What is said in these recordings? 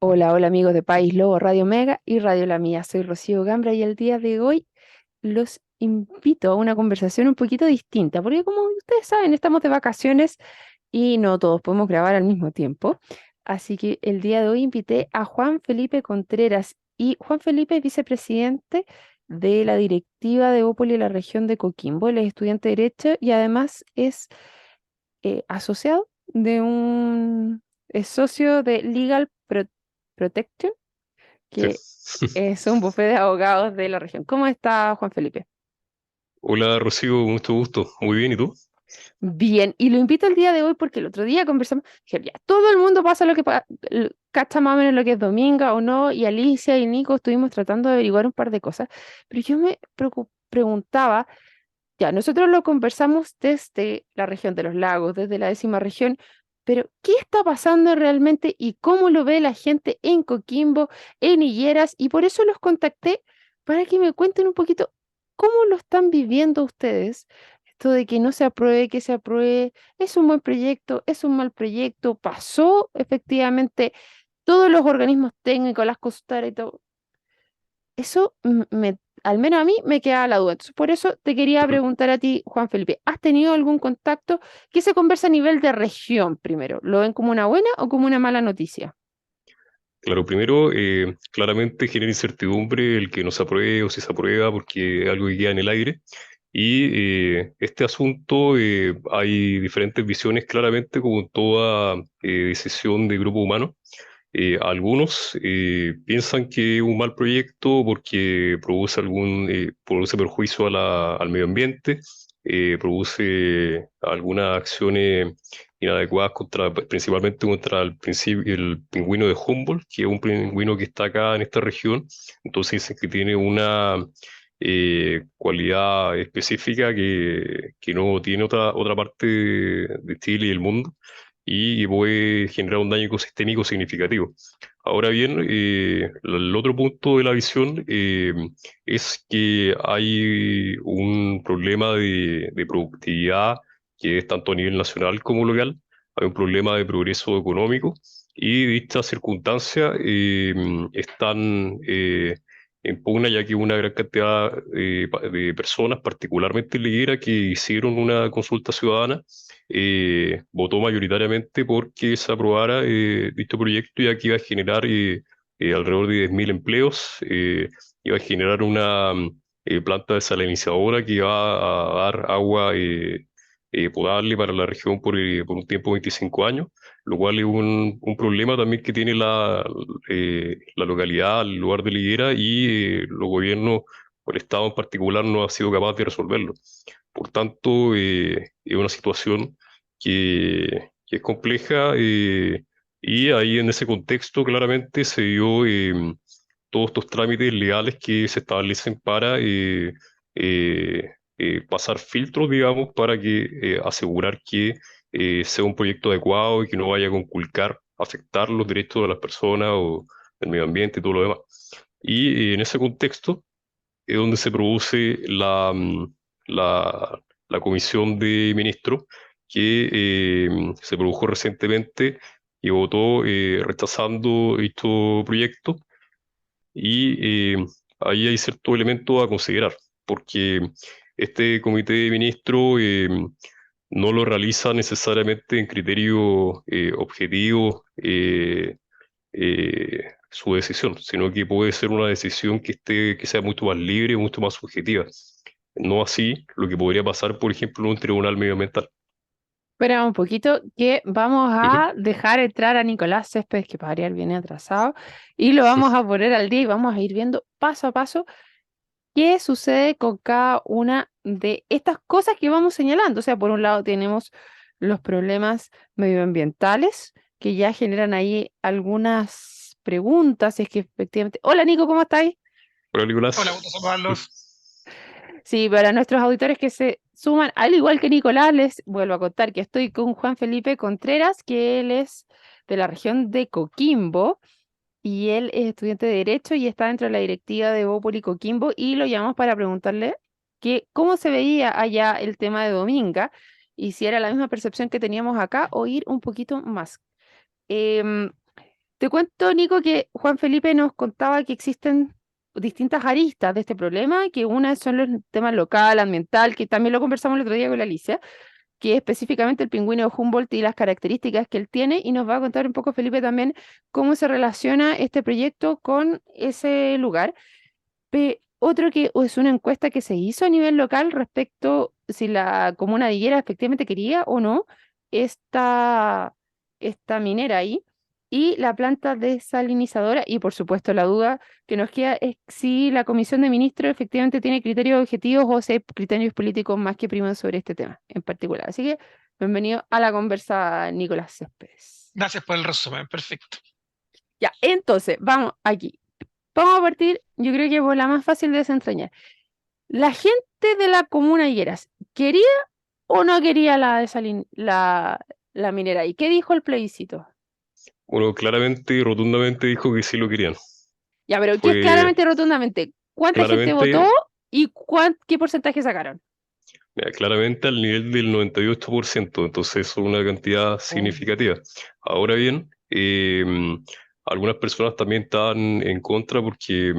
Hola, hola amigos de País Lobo, Radio Mega y Radio La Mía. Soy Rocío Gambra y el día de hoy los invito a una conversación un poquito distinta, porque como ustedes saben, estamos de vacaciones y no todos podemos grabar al mismo tiempo. Así que el día de hoy invité a Juan Felipe Contreras y Juan Felipe es vicepresidente de la directiva de Ópoli en la región de Coquimbo. Él es estudiante de Derecho y además es asociado de es socio de Protection, Sí. que es un bufete de abogados de la región. ¿Cómo está Juan Felipe? Hola Rocío, mucho gusto. Muy bien, ¿y tú? Bien, y lo invito el día de hoy porque el otro día conversamos, dije, ya, todo el mundo pasa lo que cacha más o menos lo que es Dominga o no, y Alicia y Nico estuvimos tratando de averiguar un par de cosas, pero yo me preguntaba, ya, nosotros lo conversamos desde la región de los lagos, desde la décima región, pero ¿qué está pasando realmente y cómo lo ve la gente en Coquimbo, en Higueras? Y por eso los contacté para que me cuenten un poquito cómo lo están viviendo ustedes. Esto de que no se apruebe, que se apruebe, es un buen proyecto, es un mal proyecto, pasó efectivamente todos los organismos técnicos, las consultoras y todo. Eso al menos a mí me queda la duda. Entonces, por eso te quería Ujú. preguntar a ti, Juan Felipe, ¿has tenido algún contacto que se conversa a nivel de región primero? ¿Lo ven como una buena o como una mala noticia? Claro, primero, claramente genera incertidumbre el que no se apruebe o si se aprueba porque es algo que queda en el aire. Y este asunto, hay diferentes visiones claramente como en toda decisión de grupo humano. Algunos piensan que es un mal proyecto porque produce perjuicio a al medio ambiente, produce algunas acciones inadecuadas principalmente contra el pingüino de Humboldt, que es un pingüino que está acá en esta región. Entonces dicen que tiene una cualidad específica que no tiene otra parte de Chile y el mundo y puede generar un daño ecosistémico significativo. Ahora bien, el otro punto de la visión es que hay un problema de productividad que es tanto a nivel nacional como local. Hay un problema de progreso económico y dichas circunstancias están en pugna, ya que una gran cantidad de personas, particularmente en Liguera, que hicieron una consulta ciudadana, votó mayoritariamente porque se aprobara dicho proyecto, ya que iba a generar alrededor de 10.000 empleos, iba a generar una planta desalinizadora que iba a dar agua potable para la región por un tiempo de 25 años, lo cual es un problema también que tiene la localidad, el lugar de Liguera, y los gobiernos, o el Estado en particular, no ha sido capaz de resolverlo. Por tanto, es una situación que es compleja, y ahí en ese contexto claramente se dio todos estos trámites legales que se establecen para eh, pasar filtros, digamos, para que asegurar que sea un proyecto adecuado y que no vaya a conculcar, afectar los derechos de las personas o el medio ambiente y todo lo demás. Y en ese contexto es donde se produce la, la comisión de ministros que se produjo recientemente y votó rechazando dicho proyecto. Y ahí hay ciertos elementos a considerar, porque este comité de ministros no lo realiza necesariamente en criterios objetivos su decisión, sino que puede ser una decisión que sea mucho más libre, mucho más subjetiva. No así lo que podría pasar, por ejemplo, en un tribunal medioambiental. Espera un poquito que vamos Ujú. a dejar entrar a Nicolás Céspedes, que para variar viene atrasado, y lo vamos a poner al día y vamos a ir viendo paso a paso qué sucede con cada una de estas cosas que vamos señalando. O sea, por un lado tenemos los problemas medioambientales que ya generan ahí algunas preguntas, si es que efectivamente... Hola Nico, ¿cómo estáis? Hola, Hola, Nicolás. gusto saludarlos. Sí, para nuestros auditores que se suman, al igual que Nicolás, les vuelvo a contar que estoy con Juan Felipe Contreras, que él es de la región de Coquimbo y él es estudiante de Derecho y está dentro de la directiva de Bópoli Coquimbo y lo llamamos para preguntarle que cómo se veía allá el tema de Dominga y si era la misma percepción que teníamos acá o ir un poquito más. Em, Te cuento, Nico, que Juan Felipe nos contaba que existen distintas aristas de este problema, que una son los temas local, ambiental, que también lo conversamos el otro día con la Alicia, que es específicamente el pingüino de Humboldt y las características que él tiene, y nos va a contar un poco Felipe también cómo se relaciona este proyecto con ese lugar. Otro que es una encuesta que se hizo a nivel local respecto si la comuna de Higuera efectivamente quería o no esta, esta minera ahí y la planta desalinizadora y por supuesto la duda que nos queda es si la comisión de ministros efectivamente tiene criterios objetivos o si hay criterios políticos más que priman sobre este tema en particular. Así que bienvenido a la conversa, Nicolás Céspedes. Gracias por el resumen, perfecto. Ya, entonces, vamos aquí. Vamos a partir, yo creo que por la más fácil de desentrañar. ¿La gente de la comuna de Higueras quería o no quería la minera? ¿Y qué dijo el plebiscito? Bueno, claramente y rotundamente dijo que sí lo querían. Ya, pero ¿qué es Fue claramente rotundamente? ¿Cuánta gente votó claramente, y qué porcentaje sacaron? claramente al nivel del 98%, entonces es una cantidad Oh. significativa. Ahora bien, algunas personas también estaban en contra porque,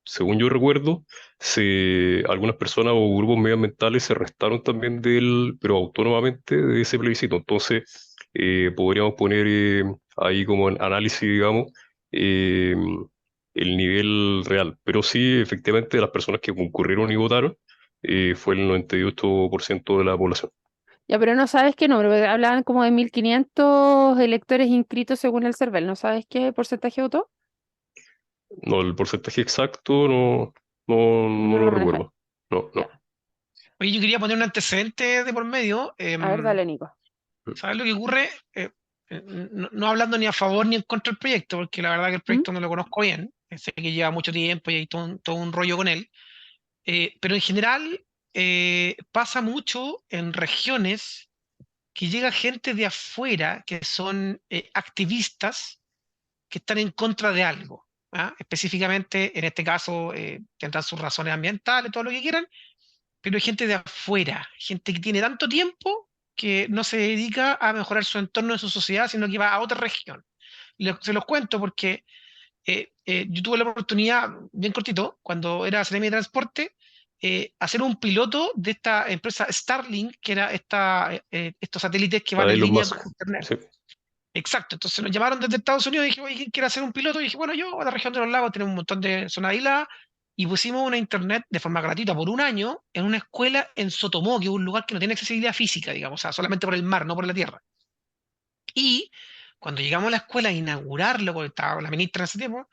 según yo recuerdo, algunas personas o grupos medioambientales se restaron también pero autónomamente de ese plebiscito. Entonces, podríamos poner ahí como en análisis, digamos, eh, el nivel real. Pero sí, efectivamente, las personas que concurrieron y votaron fue el 98% de la población. Ya, pero no sabes qué número, porque hablaban como de 1.500 electores inscritos según el CERVEL. ¿No sabes qué porcentaje votó? No, el porcentaje exacto no No lo lo manejáis. recuerdo. No, Ya. no. Oye, yo quería poner un antecedente de por medio. A ver, dale, Nico. ¿Sabes lo que ocurre? No hablando ni a favor ni en contra del proyecto, porque la verdad que el ¿Mm? proyecto no lo conozco bien. Sé que lleva mucho tiempo y hay todo un rollo con él. Pero en general pasa mucho en regiones que llega gente de afuera que son activistas que están en contra de algo. ¿Ah? Específicamente, en este caso, tendrán sus razones ambientales, todo lo que quieran, pero hay gente de afuera, gente que tiene tanto tiempo que no se dedica a mejorar su entorno de su sociedad, sino que va a otra región. Se los cuento porque yo tuve la oportunidad, bien cortito, cuando era Seremi de Transporte, hacer un piloto de esta empresa Starlink, que era estos satélites que van A en Elon línea con Musk. Internet. Sí. Exacto, entonces nos llamaron desde Estados Unidos y dije, oye, ¿quién quiere hacer un piloto? Y dije, bueno, yo, la región de los lagos, tenemos un montón de zonas aisladas, y pusimos una internet de forma gratuita por un año en una escuela en Sotomó, que es un lugar que no tiene accesibilidad física, digamos, o sea, solamente por el mar, no por la tierra. Y cuando llegamos a la escuela a inaugurarlo, porque estaba la ministra en ese tiempo,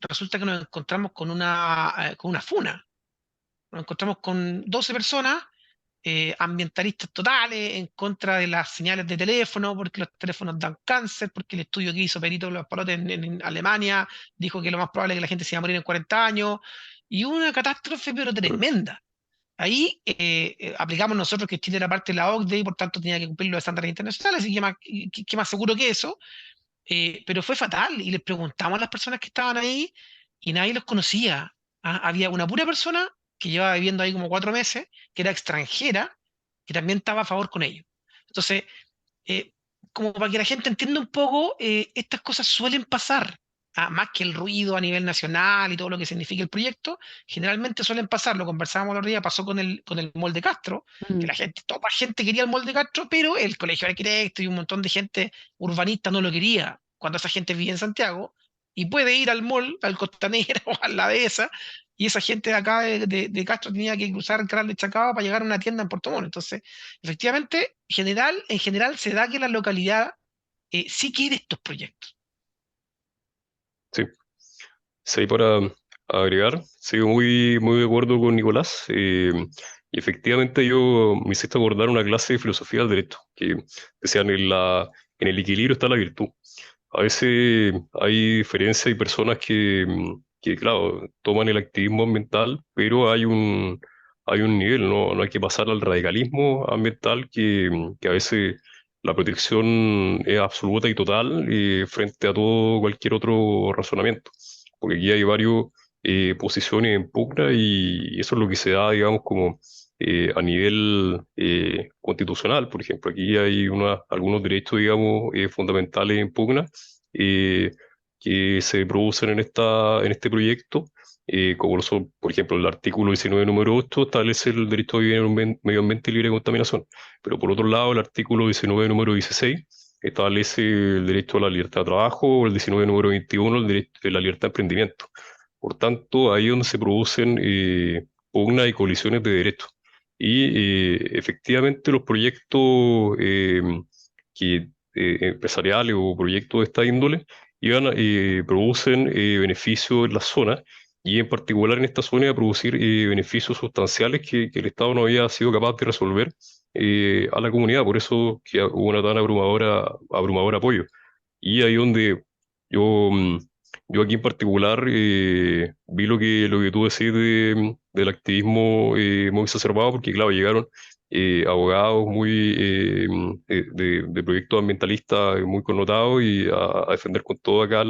resulta que nos encontramos con una funa. Nos encontramos con 12 personas ambientalistas totales, en contra de las señales de teléfono, porque los teléfonos dan cáncer, porque el estudio que hizo Perito Los Palotes en Alemania dijo que lo más probable es que la gente se iba a morir en 40 años, y una catástrofe pero Mm. tremenda. Ahí aplicamos nosotros que Chile era parte de la OCDE y por tanto tenía que cumplir los estándares internacionales, y qué más seguro que eso. Pero fue fatal y les preguntamos a las personas que estaban ahí y nadie los conocía. Ah, había una pura persona que llevaba viviendo ahí como 4 meses, que era extranjera, que también estaba a favor con ellos. Entonces, eh, como para que la gente entienda un poco, estas cosas suelen pasar. Ah, más que el ruido a nivel nacional y todo lo que significa el proyecto, generalmente suelen pasar. Lo conversábamos el otro día, pasó con el Molde Castro, que Mm. la gente, toda la gente quería el Molde Castro, pero el Colegio de Arquitectos y un montón de gente urbanista no lo quería. Cuando esa gente vive en Santiago y puede ir al mall, al Costanera o a la Dehesa, y esa gente de acá de Castro tenía que cruzar el canal de Chacao para llegar a una tienda en Puerto Montt. Entonces, efectivamente, en general se da que la localidad sí quiere estos proyectos. Sí. Sí, para agregar, sigo muy de acuerdo con Nicolás. Y efectivamente yo me hiciste acordar una clase de filosofía del derecho, que decían en el equilibrio está la virtud. A veces hay diferencias y personas que, claro, toman el activismo ambiental, pero hay un nivel, no hay que pasar al radicalismo ambiental que a veces la protección es absoluta y total frente a todo cualquier otro razonamiento. Porque aquí hay varias posiciones en pugna y eso es lo que se da, digamos, como a nivel constitucional. Por ejemplo, aquí hay algunos derechos, digamos, fundamentales en pugna eh, que se producen en este proyecto, como lo son, por ejemplo, el artículo 19, número 8, establece el derecho a vivir en un medio ambiente libre de contaminación. Pero por otro lado, el artículo 19, número 16, establece el derecho a la libertad de trabajo, o el 19, número 21, el derecho a la libertad de emprendimiento. Por tanto, ahí es donde se producen pugnas y colisiones de derechos. Y efectivamente los proyectos empresariales o proyectos de esta índole producen beneficios en la zona y en particular en esta zona a producir beneficios sustanciales que el Estado no había sido capaz de resolver a la comunidad. Por eso que hubo una tan abrumadora apoyo. Y ahí donde yo, yo aquí en particular vi lo que tú decís del activismo muy exacerbado, porque claro, llegaron abogados muy de proyectos ambientalistas muy connotados y a defender con todo acá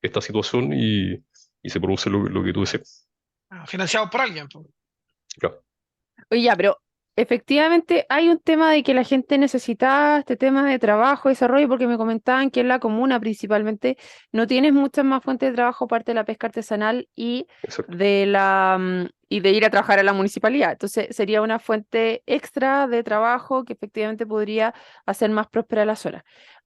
esta situación y se produce lo que tú decís. Financiado por alguien, po. Claro, Oye, ya, pero efectivamente hay un tema de que la gente necesita este tema de trabajo, desarrollo, porque me comentaban que en la comuna principalmente no tienes muchas más fuentes de trabajo aparte de la pesca artesanal y exacto. y de ir a trabajar a la municipalidad. Entonces sería una fuente extra de trabajo que efectivamente podría hacer más próspera la zona.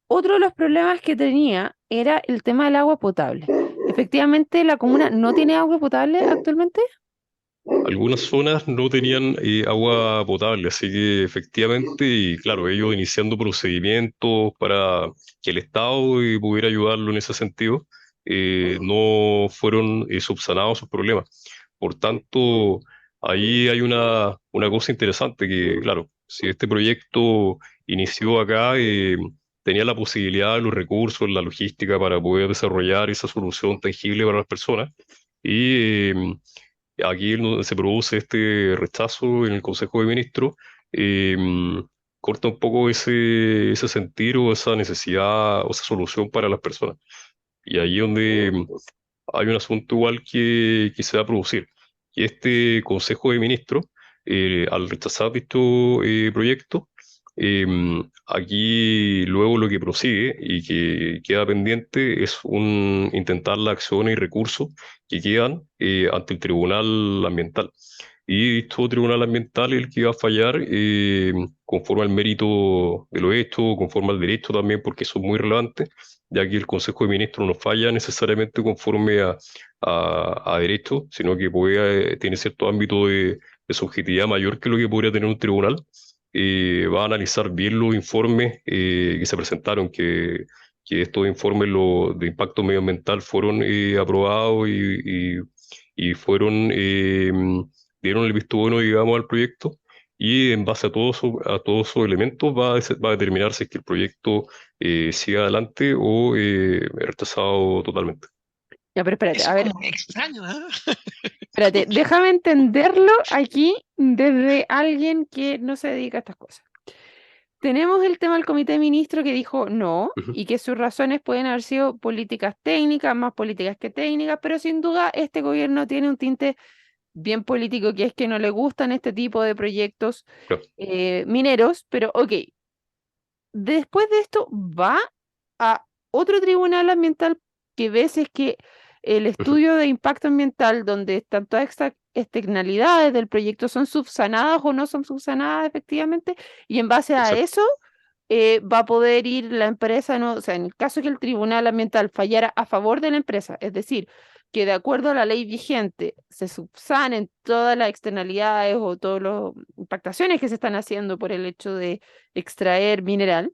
Otro de los problemas que tenía era el tema del agua potable. Efectivamente, la comuna no tiene agua potable actualmente. Algunas zonas no tenían agua potable, así que efectivamente, y claro, ellos iniciando procedimientos para que el Estado pudiera ayudarlo en ese sentido, no fueron subsanados sus problemas. Por tanto, ahí hay una cosa interesante que, claro, si este proyecto inició acá, tenía la posibilidad, los recursos, la logística para poder desarrollar esa solución tangible para las personas. Y aquí es donde se produce este rechazo en el Consejo de Ministros, eh, corta un poco ese sentir o esa necesidad o esa solución para las personas. Y ahí es donde hay un asunto igual que se va a producir. Y este Consejo de Ministros, al rechazar dicho proyecto, aquí luego lo que prosigue y que queda pendiente es intentar las acciones y recursos que quedan ante el Tribunal Ambiental. Y dicho Tribunal Ambiental es el que va a fallar conforme al mérito de lo hecho, conforme al derecho también, porque eso es muy relevante, ya que el Consejo de Ministros no falla necesariamente conforme a derecho, sino que tiene cierto ámbito de subjetividad mayor que lo que podría tener un tribunal. Va a analizar bien los informes que se presentaron, que estos informes de impacto medioambiental fueron aprobados y fueron, dieron el visto bueno, digamos, al proyecto. Y en base a todos esos elementos va a determinar si es que el proyecto siga adelante o es rechazado totalmente. Ya, pero espérate, Eso a es ver, como extraño, ¿eh? espérate, déjame entenderlo aquí desde alguien que no se dedica a estas cosas. Tenemos el tema del comité de ministros que dijo no Ujú. y que sus razones pueden haber sido políticas técnicas, más políticas que técnicas, pero sin duda este gobierno tiene un tinte bien político que es que no le gustan este tipo de proyectos Claro. mineros, pero ok, después de esto va a otro tribunal ambiental que ve si es que el Ujú. estudio de impacto ambiental, donde están todas estas externalidades del proyecto, son subsanadas o no son subsanadas efectivamente, y en base a Exacto. eso va a poder ir la empresa, no, o sea, en el caso que el tribunal ambiental fallara a favor de la empresa, es decir, que de acuerdo a la ley vigente se subsanen todas las externalidades o todas las impactaciones que se están haciendo por el hecho de extraer mineral,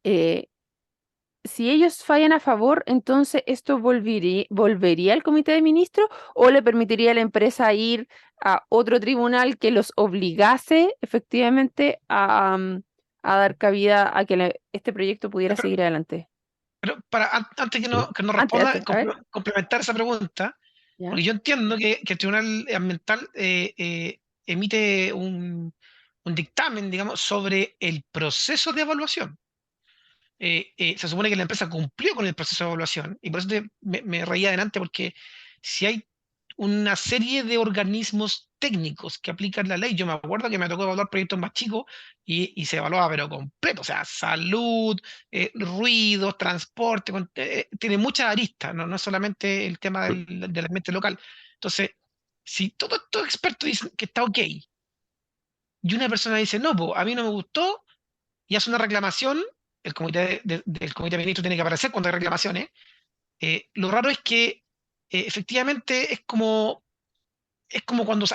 eh, si ellos fallan a favor, entonces esto volvería al comité de ministros o le permitiría a la empresa ir a otro tribunal que los obligase efectivamente a dar cabida a que este proyecto pudiera Pero, seguir adelante. pero antes Ujú. que nos Antes, responda, antes, a ver, complementar esa pregunta, ¿ya? porque yo entiendo que el Tribunal Ambiental emite un dictamen, digamos, sobre el proceso de evaluación. Se supone que la empresa cumplió con el proceso de evaluación y por eso me reía adelante porque si hay una serie de organismos técnicos que aplican la ley. Yo me acuerdo que me tocó evaluar proyectos más chicos y se evaluaba, pero completo, o sea, salud, ruidos, transporte, tiene muchas aristas, no es solamente el tema del ambiente local. Entonces, si todos estos expertos dicen que está ok, y una persona dice, no, po, a mí no me gustó, y hace una reclamación, el comité del comité de ministros tiene que aparecer cuando hay reclamaciones. Lo raro es que efectivamente es como cuando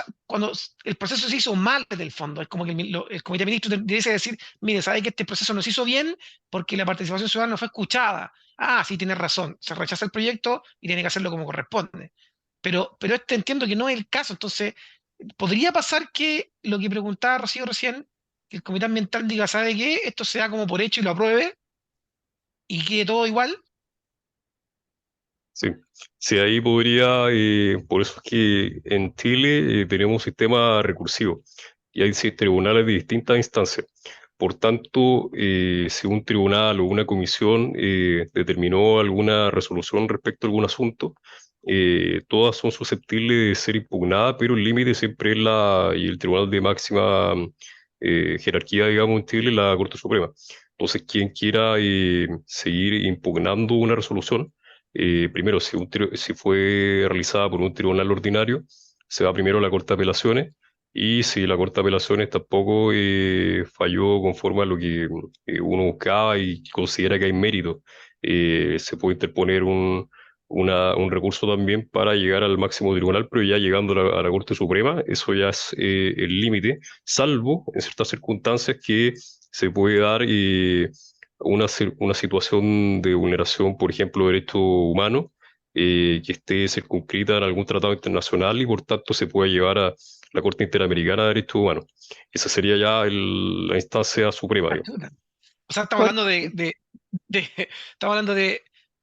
el proceso se hizo mal desde el fondo. Es como que el comité de ministros debe decir, mire, sabe que este proceso no se hizo bien porque la participación ciudadana no fue escuchada. Ah, sí, tiene razón. Se rechaza el proyecto y tiene que hacerlo como corresponde. Pero este entiendo que no es el caso. Entonces, podría pasar que lo que preguntaba Rocío recién, que el comité ambiental diga, ¿sabe qué? Esto se da como por hecho y lo apruebe y quede todo igual. Sí, sí, ahí podría, por eso es que en Chile tenemos un sistema recursivo y hay tribunales de distintas instancias. Por tanto, si un tribunal o una comisión determinó alguna resolución respecto a algún asunto, todas son susceptibles de ser impugnadas, pero el límite siempre es y el tribunal de máxima jerarquía, digamos, en Chile, la Corte Suprema. Entonces, quien quiera seguir impugnando una resolución, primero, si fue realizada por un tribunal ordinario, se va primero a la Corte de Apelaciones, y si la Corte de Apelaciones tampoco falló conforme a lo que uno buscaba y considera que hay mérito, se puede interponer un recurso también para llegar al máximo tribunal, pero ya llegando a la Corte Suprema, eso ya es el límite, salvo en ciertas circunstancias que se puede dar una situación de vulneración, por ejemplo, de derechos humanos, que esté circunscrita en algún tratado internacional y por tanto se pueda llevar a la Corte Interamericana de Derechos Humanos. Esa sería ya la instancia suprema, Ah, digamos. chuta. O sea, estamos Por, hablando estamos hablando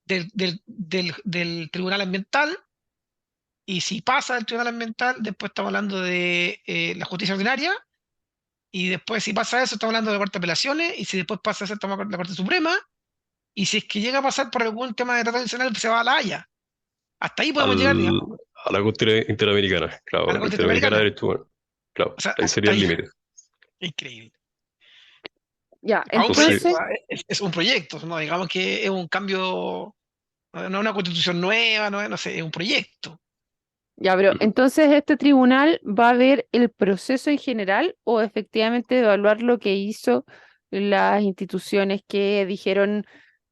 del tribunal ambiental. Y si pasa el tribunal ambiental, después estamos hablando de la justicia ordinaria. Y después, si pasa eso, estamos hablando de la Corte de Apelaciones. Y si después pasa eso, estamos hablando de la Corte Suprema. Y si es que llega a pasar por algún tema de tratado internacional, se va a la Haya. Hasta ahí podemos llegar, digamos, A la Corte Interamericana, a la claro, Corte Interamericana de Interamericana. Derechos Humanos. Claro, O sea, ahí sería hasta el ahí. límite. Increíble. ya, Para un proyecto, Entonces, entonces, ¿ah? Es un proyecto, ¿no? Digamos que es un cambio, no es una constitución nueva, no sé, es un proyecto. ya, pero ujú, entonces este tribunal va a ver el proceso en general o efectivamente evaluar lo que hizo las instituciones que dijeron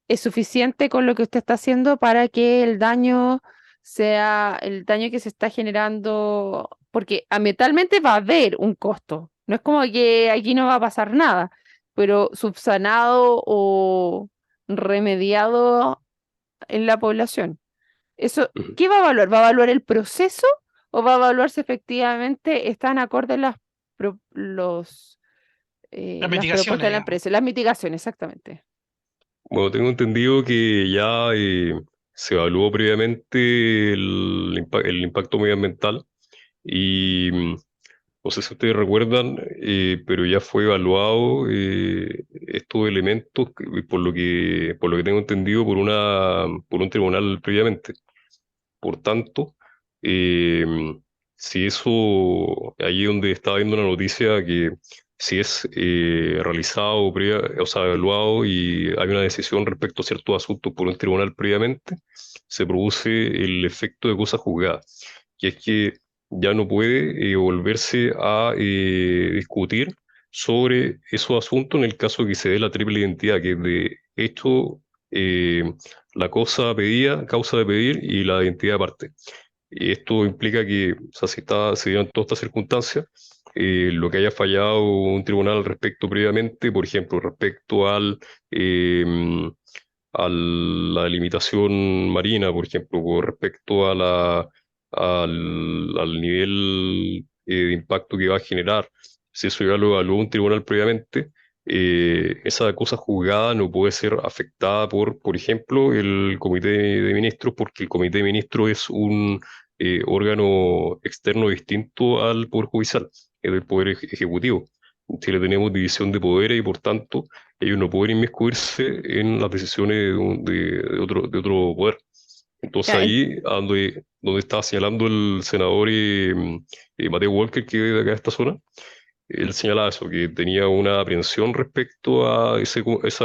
es suficiente con lo que usted está haciendo para que el daño sea el daño que se está generando, porque ambientalmente va a haber un costo. No es como que aquí no va a pasar nada, pero subsanado o remediado en la población. Eso, ujú. ¿qué va a evaluar? ¿Va a evaluar el proceso o va a evaluar si efectivamente están acordes Las las mitigaciones, propuestas de la digamos. empresa, las mitigaciones, exactamente? Bueno, tengo entendido que ya se evaluó previamente el impacto medioambiental y no sé si ustedes recuerdan, pero ya fue evaluado estos elementos, por lo que tengo entendido, por un tribunal previamente. Por tanto, eh, si eso, ahí donde estaba viendo una noticia que si es realizado, o sea, evaluado y hay una decisión respecto a ciertos asuntos por un tribunal previamente, se produce el efecto de cosa juzgada, que es que ya no puede volverse a discutir sobre esos asuntos en el caso de que se dé la triple identidad, que es de hecho, eh, la cosa pedida, causa de pedir y la identidad aparte. Y esto implica que, o sea, se dieron todas estas circunstancias, lo que haya fallado un tribunal al respecto previamente, por ejemplo, respecto eh, a la delimitación marina, por ejemplo, con respecto al nivel de impacto que va a generar, si eso ya lo evaluó un tribunal previamente, esa cosa juzgada no puede ser afectada por ejemplo, el Comité de Ministros, porque el Comité de Ministros es un órgano externo distinto al Poder Judicial, es del Poder Ejecutivo. En Chile tenemos división de poderes y por tanto ellos no pueden inmiscuirse en las decisiones de otro poder. Entonces Ya, ahí, donde estaba señalando el senador Mateo Walker, que es de acá de esta zona, él señalaba eso, que tenía una aprehensión respecto a ese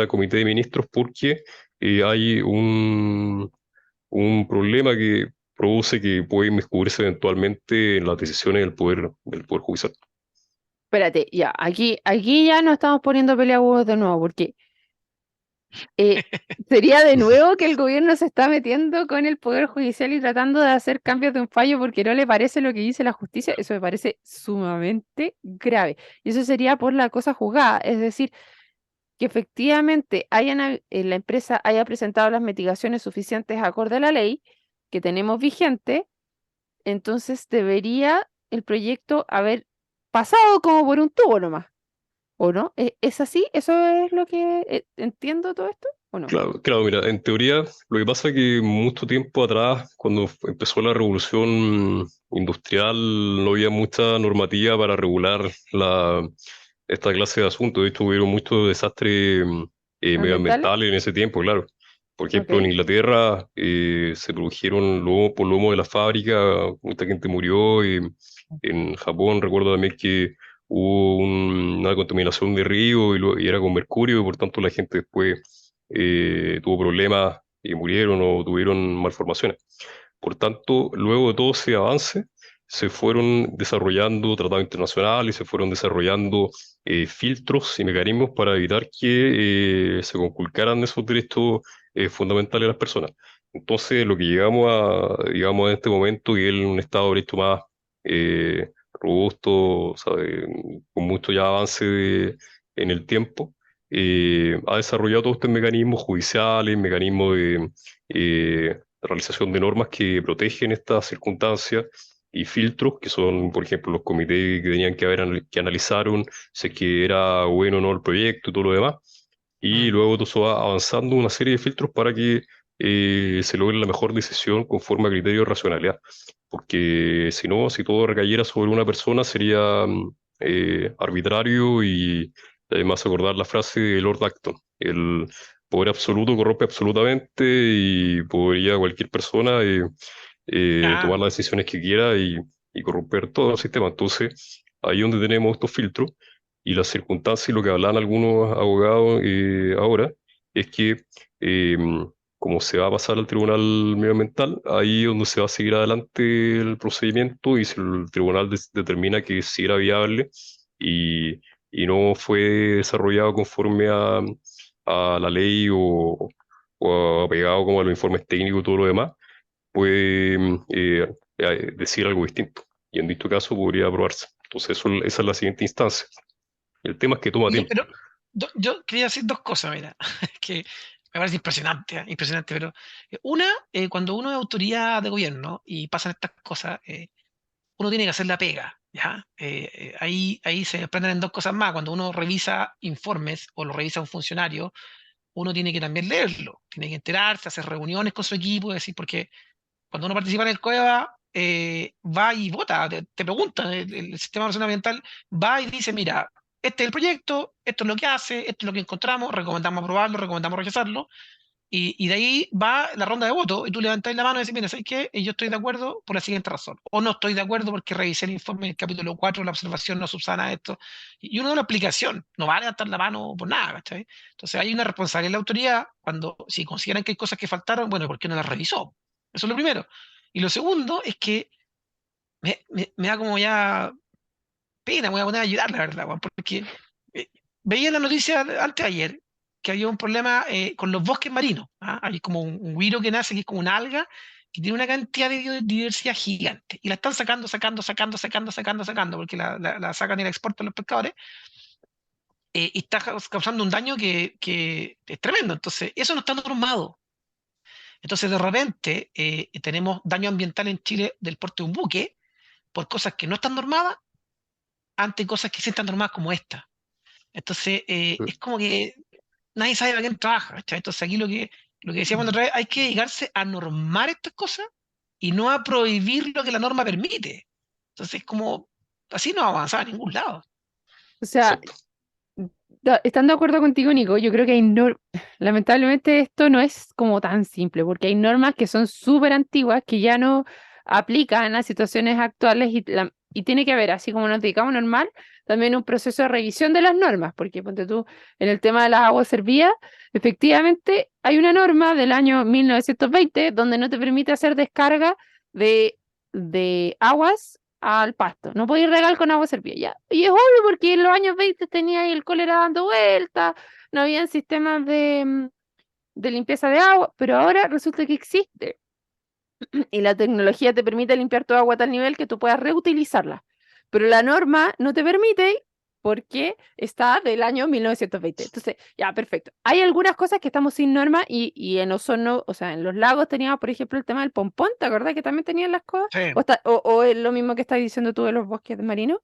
comité de ministros porque hay un problema que produce que puede inmiscuirse eventualmente en las decisiones del poder judicial. espérate, ya, aquí ya nos estamos poniendo peleagudos de nuevo, porque eh, sería de nuevo que el gobierno se está metiendo con el Poder Judicial y tratando de hacer cambios de un fallo porque no le parece lo que dice la justicia. Eso me parece sumamente grave. Y eso sería por la cosa juzgada, es decir, que efectivamente la empresa haya presentado las mitigaciones suficientes acorde a la ley que tenemos vigente, entonces debería el proyecto haber pasado como por un tubo nomás, ¿o no? ¿Es así? ¿Eso es lo que entiendo todo esto? ¿O no? Claro, claro, mira, en teoría lo que pasa es que mucho tiempo atrás, cuando empezó la revolución industrial, no había mucha normativa para regular esta clase de asuntos. De hecho, hubieron muchos desastres ¿Ambientales? medioambientales en ese tiempo, claro. Por ejemplo, en Ok. Inglaterra se produjeron por lomo de la fábrica, mucha gente murió. En Japón recuerdo también que hubo una contaminación de río y era con mercurio y por tanto la gente después tuvo problemas y murieron o tuvieron malformaciones. Por tanto, luego de todo ese avance, se fueron desarrollando tratados internacionales, se fueron desarrollando filtros y mecanismos para evitar que se conculcaran esos derechos fundamentales de las personas. Entonces, lo que llegamos digamos, en este momento, y es un Estado de Derecho más robusto, ¿sabe? Con mucho ya avance en el tiempo, ha desarrollado todos estos mecanismos judiciales, mecanismos de realización de normas que protegen estas circunstancias y filtros, que son, por ejemplo, los comités que tenían que haber que analizaron si es que era bueno o no el proyecto y todo lo demás. Y Mm. luego todo eso va avanzando una serie de filtros para que se logre la mejor decisión conforme a criterios de racionalidad. Porque si no, si todo recayera sobre una persona sería arbitrario y además acordar la frase de Lord Acton. El poder absoluto corrompe absolutamente y podría cualquier persona tomar Ah, las decisiones que quiera y corromper todo el sistema. Entonces, ahí es donde tenemos estos filtros y las circunstancias y lo que hablan algunos abogados ahora es que eh, como se va a pasar al tribunal medioambiental, ahí es donde se va a seguir adelante el procedimiento y si el tribunal determina que sí era viable y, y no fue desarrollado conforme a la ley o apegado como a los informes técnicos y todo lo demás, puede decir algo distinto. Y en dicho caso podría aprobarse. Entonces, esa es la siguiente instancia. El tema es que toma oye, tiempo. pero yo quería decir dos cosas, mira, que me parece impresionante, impresionante, pero una, cuando uno es autoridad de gobierno y pasan estas cosas, uno tiene que hacer la pega, ¿ya? Ahí se aprenden dos cosas más. Cuando uno revisa informes o lo revisa un funcionario, uno tiene que también leerlo, tiene que enterarse, hacer reuniones con su equipo, decir, porque cuando uno participa en el COEVA, va y vota, te pregunta, el sistema nacional ambiental va y dice, mira, este es el proyecto, esto es lo que hace, esto es lo que encontramos, recomendamos aprobarlo, recomendamos rechazarlo, y de ahí va la ronda de votos, y tú levantas la mano y dices, mira, ¿sabes qué? Yo estoy de acuerdo por la siguiente razón, o no estoy de acuerdo porque revisé el informe del capítulo 4 la observación no subsana esto, y uno da una aplicación, no va a levantar la mano por nada, ¿cachai? Entonces hay una responsabilidad de la autoridad cuando, si consideran que hay cosas que faltaron, bueno, ¿por qué no las revisó? Eso es lo primero. Y lo segundo es que me da como ya pena, me voy a poner a llorar, la verdad, weón, porque eh, veía la noticia antes de ayer que había un problema con los bosques marinos. ¿Ah? Hay como un güiro que nace, que es como una alga, que tiene una cantidad de biodiversidad gigante. Y la están sacando, porque la sacan y la exportan los pescadores, y está causando un daño que es tremendo. Entonces, eso no está normado. Entonces, de repente, tenemos daño ambiental en Chile del porte de un buque por cosas que no están normadas ante cosas que sí están normadas como esta. Entonces, es como que nadie sabe para quién trabaja, ¿cachai? Entonces, aquí lo que decíamos la otra vez, hay que dedicarse a normar estas cosas y no a prohibir lo que la norma permite. Entonces, es como, así no va a avanzar a ningún lado. O sea, Exacto. Estando de acuerdo contigo, Nico, yo creo que lamentablemente esto no es como tan simple, porque hay normas que son súper antiguas que ya no aplican a situaciones actuales y tiene que haber, así como nos dedicamos normal, también un proceso de revisión de las normas, porque ponte tú, en el tema de las aguas servidas, efectivamente hay una norma del año 1920 donde no te permite hacer descarga de, de aguas al pasto. No podéis regar con agua servida, ya. Y es obvio porque en los años 20 tenía ahí el cólera dando vueltas, no habían sistemas de limpieza de agua, pero ahora resulta que existe. Y la tecnología te permite limpiar tu agua a tal nivel que tú puedas reutilizarla. Pero la norma no te permite porque está del año 1920. Entonces, ya, perfecto. Hay algunas cosas que estamos sin norma y en ozono, o sea, en los lagos teníamos, por ejemplo, el tema del pompón, ¿te acuerdas que también tenían las cosas? Sí. O es lo mismo que estás diciendo tú de los bosques marinos.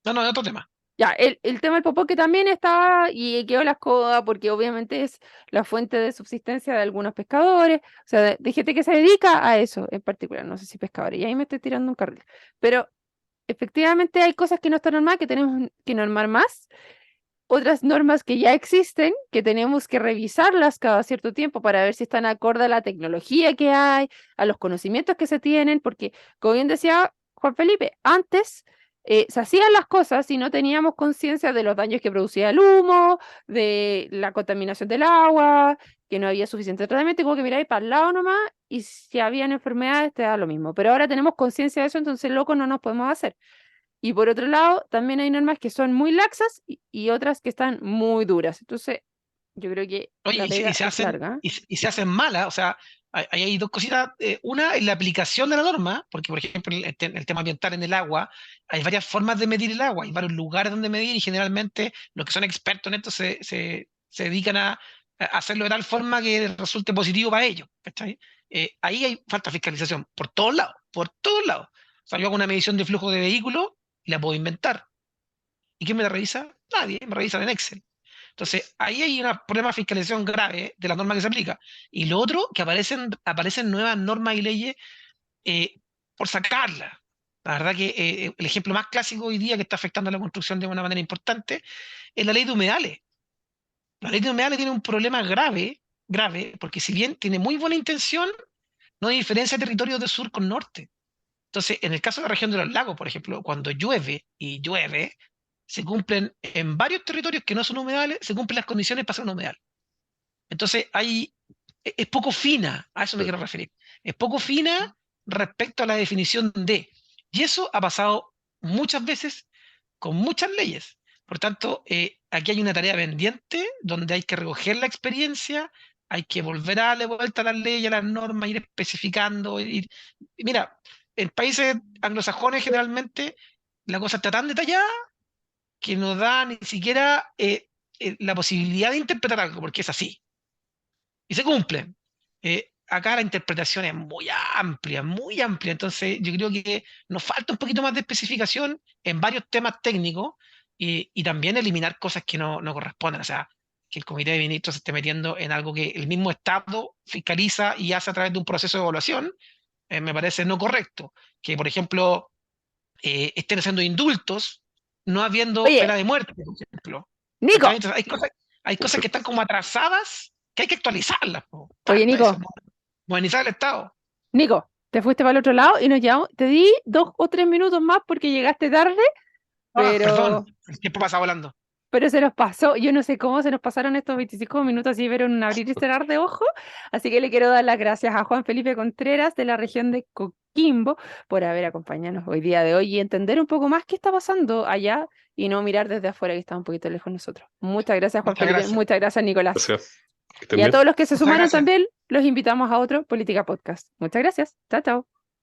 No, no, es otro tema. Ya, el tema del popó que también está y quedó la escoba porque obviamente es la fuente de subsistencia de algunos pescadores, o sea, de gente que se dedica a eso en particular, no sé si pescadores, y ahí me estoy tirando un carril. Pero efectivamente hay cosas que no están normadas, que tenemos que normar más, otras normas que ya existen, que tenemos que revisarlas cada cierto tiempo para ver si están acorde a la tecnología que hay, a los conocimientos que se tienen, porque como bien decía Juan Felipe, antes se hacían las cosas y no teníamos conciencia de los daños que producía el humo, de la contaminación del agua, que no había suficiente tratamiento, y como que miráis para el lado nomás, y si habían enfermedades te da lo mismo. Pero ahora tenemos conciencia de eso, entonces loco no nos podemos hacer. Y por otro lado, también hay normas que son muy laxas y otras que están muy duras. Entonces, yo creo que Oye, la pega es larga. y se hacen malas, o sea, hay dos cositas. Una es la aplicación de la norma, porque por ejemplo el tema ambiental en el agua, hay varias formas de medir el agua, hay varios lugares donde medir y generalmente los que son expertos en esto se dedican a hacerlo de tal forma que resulte positivo para ellos. ¿Cachai? Ahí hay falta de fiscalización, por todos lados, por todos lados. O sea, yo hago una medición de flujo de vehículos y la puedo inventar. ¿Y quién me la revisa? Nadie, me revisan en Excel. Entonces, ahí hay un problema de fiscalización grave de la norma que se aplica. Y lo otro, que aparecen nuevas normas y leyes eh, por sacarlas. La verdad que el ejemplo más clásico hoy día que está afectando a la construcción de una manera importante es la ley de humedales. La ley de humedales tiene un problema grave, grave, porque si bien tiene muy buena intención, no hay diferencia de territorios de sur con norte. Entonces, en el caso de la región de los lagos, por ejemplo, cuando llueve y llueve, se cumplen en varios territorios que no son humedales, se cumplen las condiciones para ser un humedal. Entonces, es poco fina, a eso me quiero referir. Es poco fina respecto a la definición de. Y eso ha pasado muchas veces con muchas leyes. Por tanto, aquí hay una tarea pendiente donde hay que recoger la experiencia, hay que volver a darle vuelta a las leyes, a las normas, ir especificando. Mira, en países anglosajones generalmente la cosa está tan detallada que no da ni siquiera la posibilidad de interpretar algo, porque es así y se cumplen. Acá la interpretación es muy amplia, entonces yo creo que nos falta un poquito más de especificación en varios temas técnicos y también eliminar cosas que no corresponden, o sea, que el Comité de Ministros se esté metiendo en algo que el mismo Estado fiscaliza y hace a través de un proceso de evaluación, me parece no correcto. Que, por ejemplo, estén haciendo indultos, no habiendo Oye, pena de muerte, por ejemplo. Nico, ¿Cachai? Entonces, hay cosas que están como atrasadas que hay que actualizarlas. Po. oye, Falta eso, Nico, modernizar el Estado. Nico, te fuiste para el otro lado y nos llevamos, te di 2 o 3 minutos más porque llegaste tarde, Ah, perdón, pero, el tiempo pasa volando. pero se nos pasó. Yo no sé cómo se nos pasaron estos 25 minutos así, pero en un abrir y cerrar de ojo. Así que le quiero dar las gracias a Juan Felipe Contreras de la región de Coquimbo por haber acompañado hoy día de hoy y entender un poco más qué está pasando allá y no mirar desde afuera que está un poquito lejos de nosotros. Muchas gracias, Juan Muchas Felipe. gracias. Muchas gracias, Nicolás. Gracias. Que estén Y a bien. todos los que se Muchas sumaron gracias. también, los invitamos a otro Política Podcast. Muchas gracias. Chao, chao.